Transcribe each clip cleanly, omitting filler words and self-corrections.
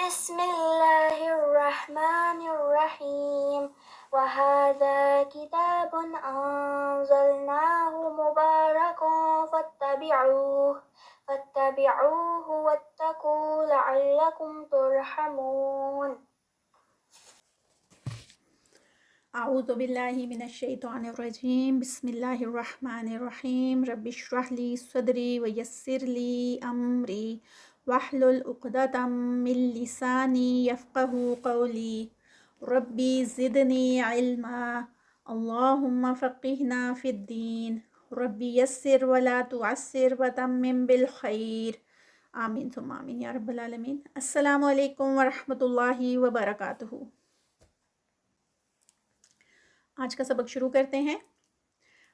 بسم الله الرحمن الرحيم وهذا كتاب أنزلناه مبارك فاتبعوه واتقوا لعلكم ترحمون اعوذ باللہ من الشیطان الرجیم بسم اللہ الرحمن الرحیم رب اشرح لی صدری ویسر لی امری واحلل عقدۃ من لسانی یفقهوا قولی ربی زدنی علما اللہم فقہنا فی الدین ربی یسر ولا تعسر وتمم بالخیر آمین ثم آمین یا رب العالمین۔ السلام علیکم ورحمۃ اللہ وبرکاتہ۔ آج کا سبق شروع کرتے ہیں۔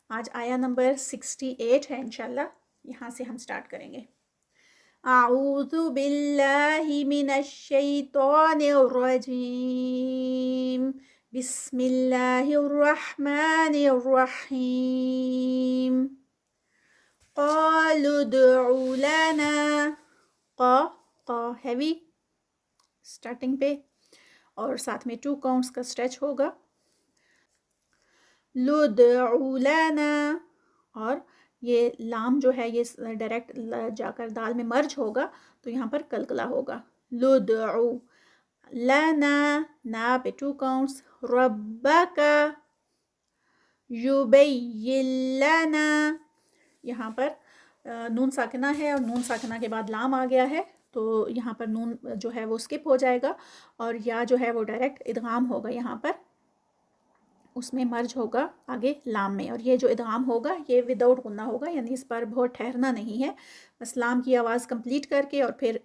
آج آیا نمبر 68 ہے انشاءاللہ، یہاں سے ہم سٹارٹ کریں گے۔ اعوذ باللہ من الشیطان الرجیم بسم اللہ الرحمن الرحیم قالوا ادع لنا قا ہیوی سٹارٹنگ پہ اور ساتھ میں 2 کاؤنٹس کا اسٹریچ ہوگا۔ لُدْعُ لَنَا اور یہ لام جو ہے یہ ڈائریکٹ جا کر دال میں مرج ہوگا تو یہاں پر قلقلہ ہوگا۔ لُدْعُ لَنَا نا پہ 2 کاؤنٹس، رَبَّكَ يُبَيِّن لَنَا یہاں پر نون ساکنہ ہے اور نون ساکنہ کے بعد لام آ گیا ہے تو یہاں پر نون جو ہے وہ سکپ ہو جائے گا اور یا جو ہے وہ ڈائریکٹ ادغام ہوگا، یہاں پر اس میں مرج ہوگا آگے لام میں، اور یہ جو ادغام ہوگا یہ وداؤٹ غنہ ہوگا، یعنی اس پر بہت ٹھہرنا نہیں ہے، بس لام کی آواز کمپلیٹ کر کے اور پھر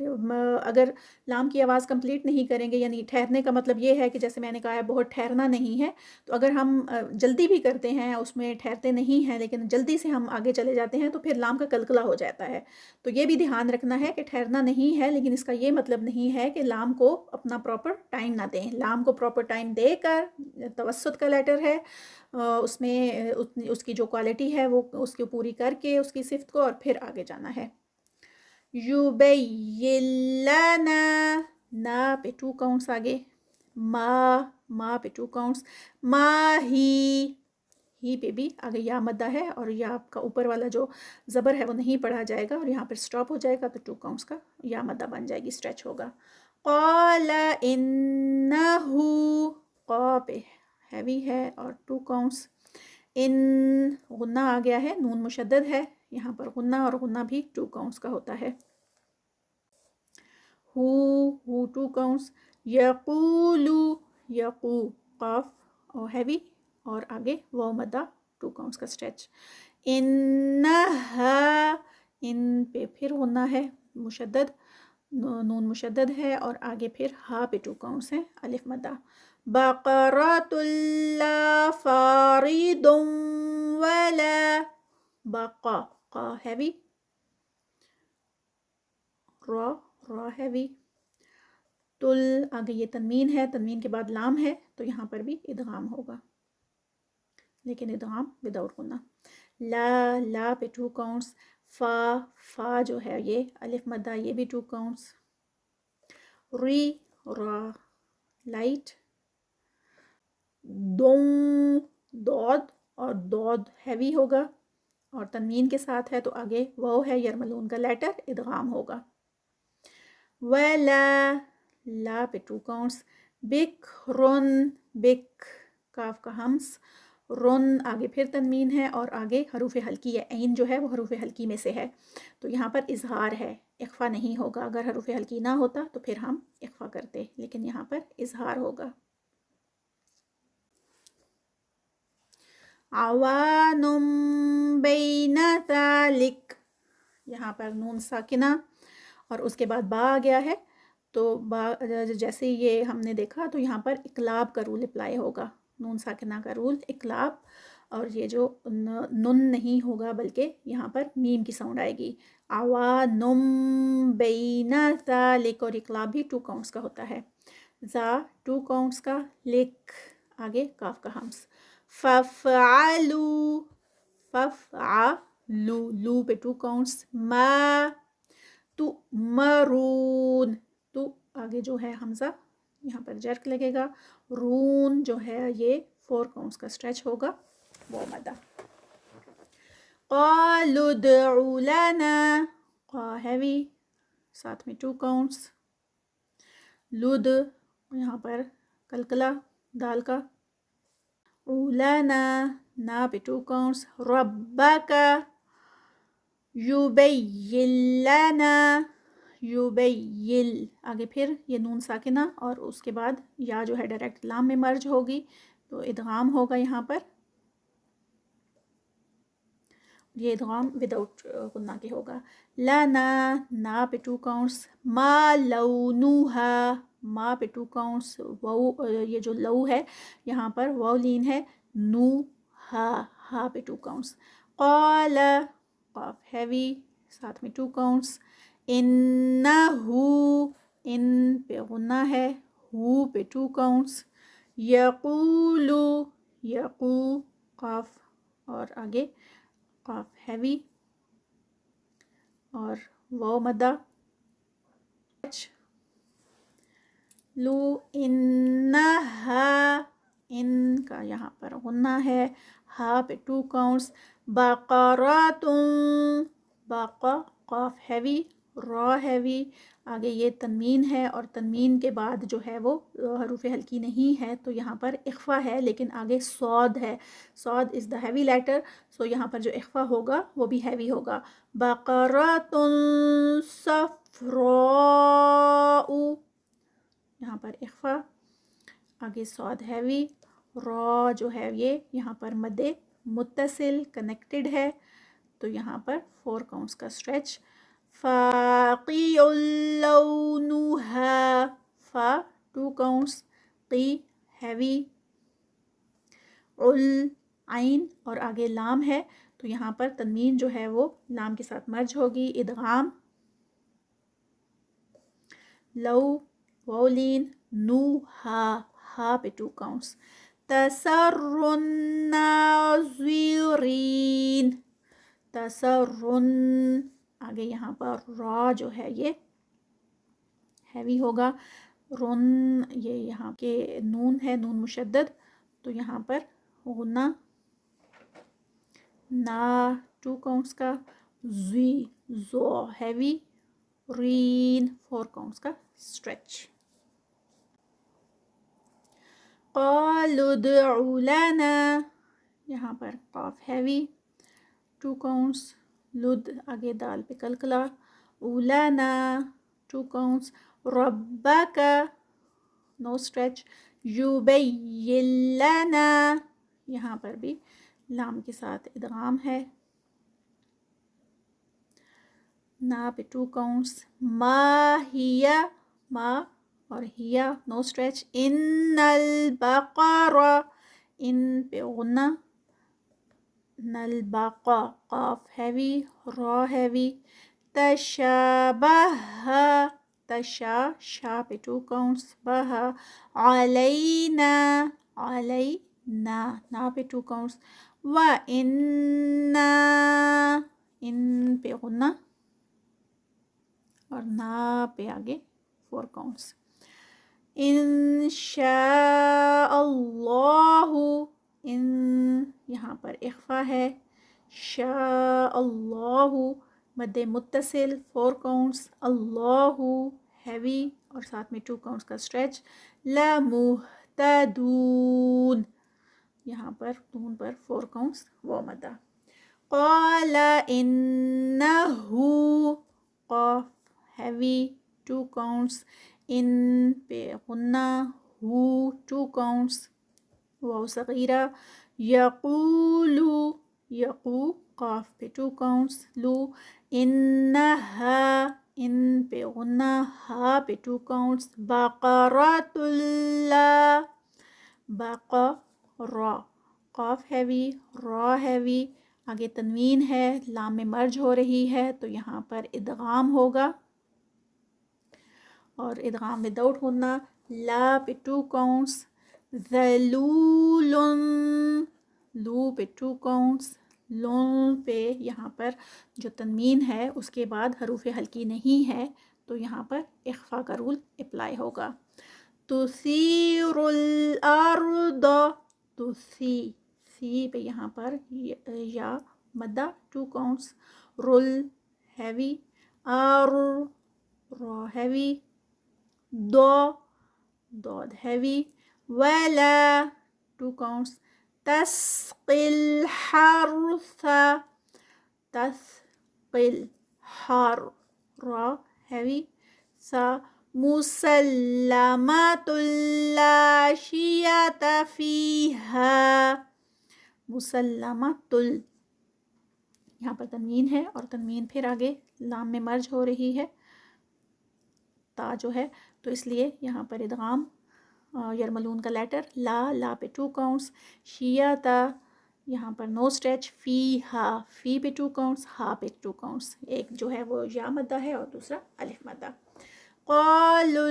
اگر لام کی آواز کمپلیٹ نہیں کریں گے، یعنی ٹھہرنے کا مطلب یہ ہے کہ جیسے میں نے کہا ہے بہت ٹھہرنا نہیں ہے، تو اگر ہم جلدی بھی کرتے ہیں اس میں ٹھہرتے نہیں ہیں لیکن جلدی سے ہم آگے چلے جاتے ہیں تو پھر لام کا قلقلہ ہو جاتا ہے۔ تو یہ بھی دھیان رکھنا ہے کہ ٹھہرنا نہیں ہے، لیکن اس کا یہ مطلب نہیں ہے کہ لام کو اپنا پراپر ٹائم نہ دیں۔ لام کو پراپر ٹائم دے کر، توسط کا لیٹر ہے، اس میں اس کی جو کوالٹی ہے وہ اس کو پوری کر کے اس کی صفت کو اور پھر آگے جانا ہے۔ یُبَیِّن لَنَا نا پہ 2 کاؤنٹس آگے، ما پہ 2 کاؤنٹس، ما ہی پہ بھی آگے یا مدہ ہے اور یا آپ کا اوپر والا جو زبر ہے وہ نہیں پڑھا جائے گا اور یہاں پر سٹاپ ہو جائے گا تو 2 کاؤنٹس کا یا مدہ بن جائے گی، اسٹریچ ہوگا۔ قال انہو قا پہ ہیوی ہے اور 2 کاؤنٹس، ان غنہ آ گیا ہے، نون مشدد ہے، یہاں پر غنہ اور غنہ بھی 2 کاؤنٹس کا ہوتا ہے۔ ہو 2 کاؤنٹس، یقولو یقو قاف اور ہیوی اور آگے واو مدہ 2 کاؤنٹس کا اسٹریچ۔ انہا ان پہ پھر غنہ ہے مشدد، نون مشدد ہے اور آگے پھر ہا پہ 2 کاؤنٹس ہیں، الف مدہ۔ بقرۃ لا فارض ولا قا ہیوی، را ہیوی، تل آگے یہ تنوین ہے، تنوین کے بعد لام ہے تو یہاں پر بھی ادغام ہوگا لیکن ادغام وداؤٹ غنہ۔ لا پہ 2 کاؤنٹس، فا جو ہے یہ الف مدہ، یہ بھی 2 کاؤنٹس۔ را لائٹ، دود اور دود ہیوی ہوگا اور تنوین کے ساتھ ہے تو آگے واو ہے یرملون کا لیٹر، ادغام ہوگا۔ ولا لا پہ 2 کاؤنٹس، بک کاف کا ہمس، رن آگے پھر تنوین ہے اور آگے حروف حلقی ہے، عین جو ہے وہ حروف حلقی میں سے ہے تو یہاں پر اظہار ہے، اخفا نہیں ہوگا، اگر حروف حلقی نہ ہوتا تو پھر ہم اخفا کرتے لیکن یہاں پر اظہار ہوگا۔ عوان بین ذالک، یہاں پر نون ساکنہ اور اس کے بعد با آ گیا ہے تو با جیسے یہ ہم نے دیکھا تو یہاں پر اقلاب کا رول اپلائی ہوگا، نون ساکنہ کا رول اقلاب، اور یہ جو نن نہیں ہوگا بلکہ یہاں پر میم کی ساؤنڈ آئے گی۔ عوانم بین ذالک، اور اقلاب بھی 2 کاؤنٹس کا ہوتا ہے، زا 2 کاؤنٹس کا، لک آگے کاف کا ہمس۔ ففعلو لو پہ 2 کاؤنٹس، ما تؤمرون، تو آگے جو ہے حمزہ یہاں پر جرک لگے گا. رون جو ہے یہ 4 کاؤنٹس کا اسٹریچ ہوگا وہ مدہ. قالوا ادع لنا قا ہیوی ساتھ میں 2 کاؤنٹس. لد یہاں پر کلکلا دال کا. اولانا نا پہ 2 کاؤنٹس. ربک یبین لنا یبین آگے پھر یہ نون ساکنہ اور اس کے بعد یا جو ہے ڈائریکٹ لام میں مرج ہوگی تو ادغام ہوگا یہاں پر. یہ ادغام وداؤٹ غنہ کے ہوگا. لانا نا پہ 2 کاؤنٹس. ما لونوہا ما پہ 2 کاؤنٹس. واو یہ جو لو ہے یہاں پر واو لین ہے. نو ہا پہ 2 کاؤنٹس. قال قاف ہیوی ساتھ میں 2 کاؤنٹس. انہو ان پہ غنہ ہے. ہو پہ 2 کاؤنٹس. یقولو یقو قاف اور آگے قاف ہیوی اور واو مدہ. لو انہا ان کا یہاں پر غنہ ہے. ہا پہ 2 کاؤنٹس. بقراتن باقا قاف ہیوی را ہیوی. آگے یہ تنوین ہے اور تنوین کے بعد جو ہے وہ حروف ہلکی نہیں ہے تو یہاں پر اخفا ہے لیکن آگے صاد ہے. صاد از دا ہیوی لیٹر سو یہاں پر جو اخفا ہوگا وہ بھی ہیوی ہوگا. بقراتن صفراء یہاں پر اخفا آگے صاد ہیوی. را جو ہے یہ یہاں پر مد متصل کنیکٹڈ ہے تو یہاں پر 4 کاؤنٹس کا اسٹریچ. فاقع لونها فا 2 کاؤنٹس. قی ہیوی. عین اور آگے لام ہے تو یہاں پر تنوین جو ہے وہ لام کے ساتھ مرج ہوگی. ادغام. لو واولین. نو ہا پہ 2 کاؤنٹس. تسر الناظرین تسرن آگے یہاں پر را جو ہے یہ ہیوی ہوگا. رن یہ یہاں کے نون ہے نون مشدد تو یہاں پر غنہ نا 2 کاؤنٹس کا. زی زو ہیوی. رین 4 کاؤنٹس کا اسٹریچ. قالوا ادع لنا یہاں پر قاف ہیوی 2 کاؤنٹس. لد آگے دال پہ کلکلا. اولانا 2 کاؤنٹس. ربک نو اسٹریچ. یبین لنا یہاں پر بھی لام کے ساتھ ادغام ہے. نا پہ 2 کاؤنٹس. ما ہیا ما اور ہیا نو اسٹریچ. ان البقرہ ان پہ غنہ. نلبقا قاف ہیوی را ہیوی. تشابہ تشا شا پہ 2 کاؤنٹس. بہا علینا علینا نا پہ 2 کاؤنٹس. وَإِنَّا ان پہ غنہ اور نا پہ آگے 4 کاؤنٹس. انشاء اللہ ان یہاں پر اخفا ہے. شاء اللہ مد متصل 4 کاؤنٹس. اللہ ہیوی اور ساتھ میں 2 کاؤنٹس کا اسٹریچ. لمہتدون یہاں پر دون پر 4 کاؤنٹس وہ مدہ. قال انہو قاف ہیوی 2 کاؤنٹس. ان پہ غنہ. ہو 2 کاؤنٹس. واو صغیرہ. یقولو یقو قاف پہ 2 کاؤنٹس. لو انہا ان پہ غنہ. ہا پہ 2 کاؤنٹس. بقرۃ لا بقا را قاف ہیوی را ہیوی. آگے تنوین ہے لام میں مرج ہو رہی ہے تو یہاں پر ادغام ہوگا اور ادغام وداؤٹ غنہ. لا پہ 2 کاؤنٹس. ذلول لو پہ 2 کاؤنٹس. لون پہ یہاں پر جو تنوین ہے اس کے بعد حروف ہلکی نہیں ہے تو یہاں پر اخفا کا رول اپلائی ہوگا. تثیر الارض، تو سی پہ یہاں پر یا مدہ 2 counts، رول ہیوی، را ہیوی، دود ہیوی، ولا 2 counts، تسقی الحرث، تسقی حر، را ہیوی، سا مسلمۃ لا شیۃ فیہا، مسلمۃ یہاں پر تنوین ہے اور تنوین پھر آگے لام میں مرج ہو رہی ہے، تا جو ہے، تو اس لیے یہاں پر ادغام یرملون کا لیٹر، لا پہ 2 counts، شیعتا یہاں پر نو اسٹریچ، فی پہ 2 counts، ہا پہ 2 counts، ایک جو ہے وہ یا مدہ ہے اور دوسرا الف مدہ. قالوا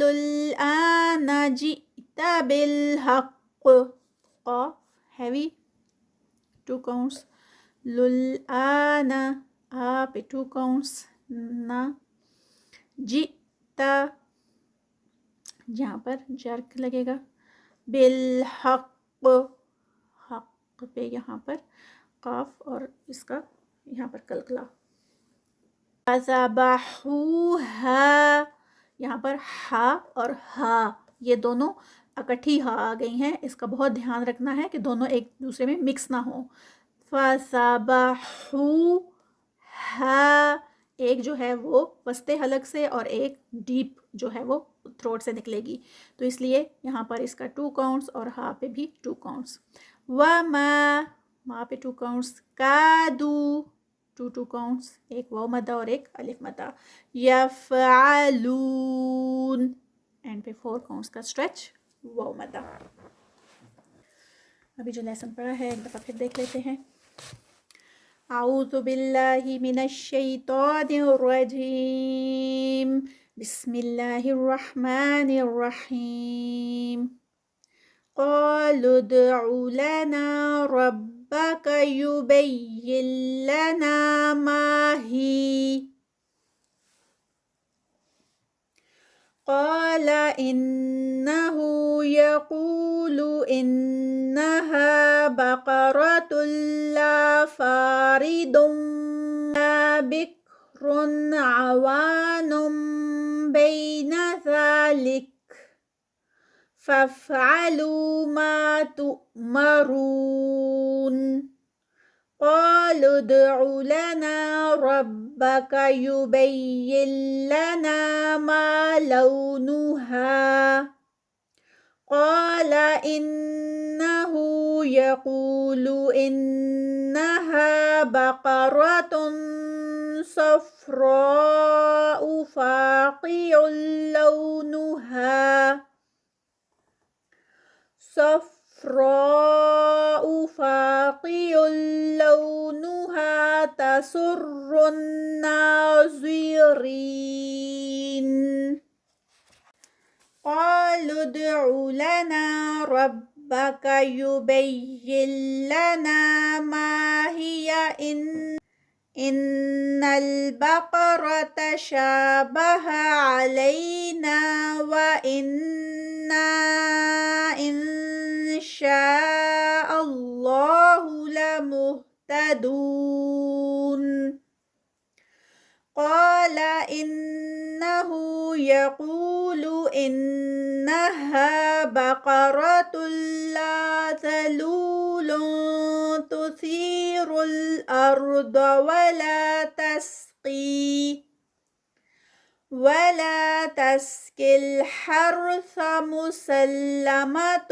الآن جئت بالحق، قاف ہیوی 2 counts، للآن آ پہ 2 counts، نا، جئت یہاں پر جرک لگے گا، بالحق، حق پہ یہاں پر قاف اور اس کا یہاں پر قلقلہ. فذبحوها، یہاں پر ہا اور ہا یہ دونوں اکٹھی ہا آ گئی ہیں، اس کا بہت دھیان رکھنا ہے کہ دونوں ایک دوسرے میں مکس نہ ہوں. فذبحوها، ایک جو ہے وہ وسط حلق سے اور ایک ڈیپ جو ہے وہ تھروٹ سے نکلے گی، تو اس لیے یہاں پر اس کا 2 counts اور ہا پہ بھی 2 counts. وما، ما پہ 2 counts، کادو 2 counts، ایک واو مدہ اور ایک الف مدہ. یفعلون، اینڈ پہ 4 counts کا اسٹریچ، واو مدہ. ابھی جو لیسن پڑھا ہے ایک دفعہ پھر دیکھ لیتے ہیں. اعوذ باللہ من الشیطان الرجیم، بسم اللہ الرحمن الرحیم. قالوا ادع لنا ربك يبين لنا ما هي، قال إنه يقول إنها بقرة لا فارض ولا بكر عوان بين ذلك فافعلوا ما تؤمرون. قالوا ادع لنا ربك يبين لنا ما لونها، قال إنه يقول إنها بقرة صفراء فاقع لونها، تسر الناظرين. قالوا ادع لنا ربك يبين لنا ما هي إن البقرة شابه علينا وإنا إن شاء الله لمهتدون. قال إنه يقول إنها بقرة لا ذلول تثير الأرض ولا تسقي الحرث مسلمة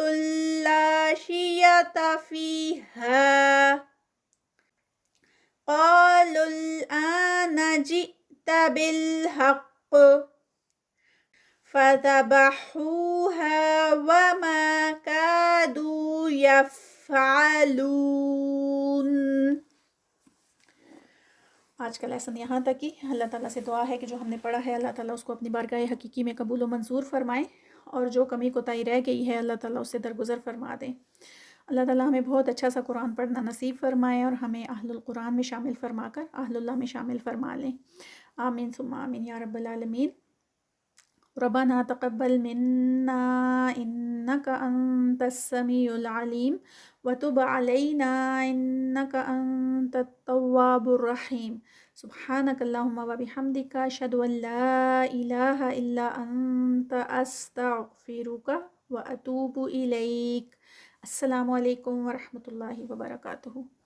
لا شية فيها. قالوا الآن جئت بالحق، فذبحوها وما كادوا يفعلون. آج کا لیسن یہاں تک ہی. اللہ تعالیٰ سے دعا ہے کہ جو ہم نے پڑھا ہے اللہ تعالیٰ اس کو اپنی بارگاہ حقیقی میں قبول و منظور فرمائے، اور جو کمی کوتاہی رہ گئی ہے اللہ تعالیٰ اس سے درگزر فرما دیں. اللہ تعالیٰ ہمیں بہت اچھا سا قرآن پڑھنا نصیب فرمائے اور ہمیں اہل القرآن میں شامل فرما کر اہل اللہ میں شامل فرما لیں. آمین ثم آمین یا رب العالمین. ربنا تقبل منا إنك أنت السميع العليم وتب علينا إنك أنت التواب الرحيم. سبحانك اللهم وبحمدك أشهد أن لا إله إلا أنت أستغفرك وأتوب إليك. السلام علیکم ورحمۃ اللہ وبرکاتہ.